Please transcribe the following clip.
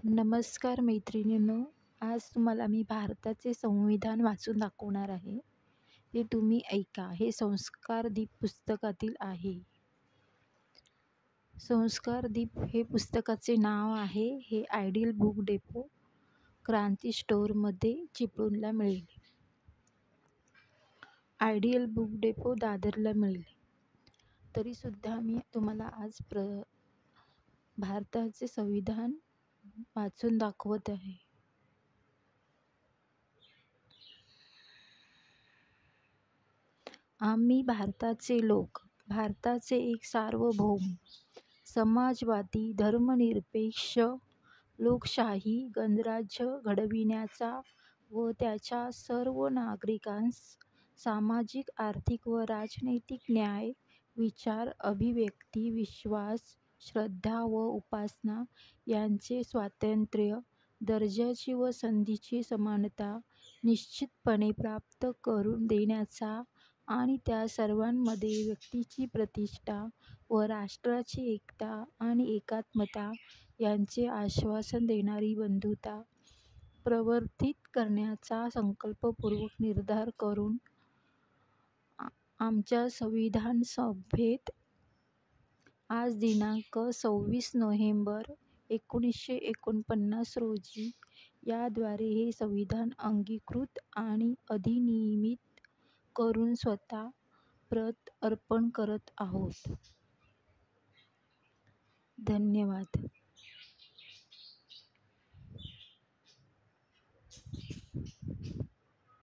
नमस्कार मैत्रिणींनो. आज तुम्हाला मी भारताचे संविधान वाचून दाखवणार आहे. ते तुम्ही ऐका. हे संस्कार दीप पुस्तकातील आहे. संस्कार दीप हे पुस्तकाचे नाव आहे. हे आयडियल बुक डेपो क्रांती स्टोअरमध्ये चिपळूणला मिळेल. आयडियल बुक डेपो दादरला मिळेल. तरीसुद्धा मी तुम्हाला आज भारताचे संविधान वाचून दाखवत आहे. आम्ही भारताचे लोक, भारताचे एक सार्वभौम, समाजवादी, धर्मनिरपेक्ष, लोकशाही गणराज्य घडविण्याचा व त्याच्या सर्व नागरिकांस सामाजिक, आर्थिक व राजनैतिक न्याय, विचार, अभिव्यक्ती, विश्वास, श्रद्धा व उपासना यांचे स्वातंत्र्य, दर्जाची व संधीची समानता निश्चितपणे प्राप्त करून देण्याचा आणि त्या सर्वांमध्ये व्यक्तीची प्रतिष्ठा व राष्ट्राची एकता आणि एकात्मता यांचे आश्वासन देणारी बंधुता प्रवर्धित करण्याचा संकल्पपूर्वक निर्धार करून आमच्या संविधान सभेत आज दिनांक 26 नोव्हेंबर 1949 रोजी याद्वारे हे संविधान अंगीकृत आणि अधिनियमित करून स्वतः प्रत अर्पण करत आहोत. धन्यवाद.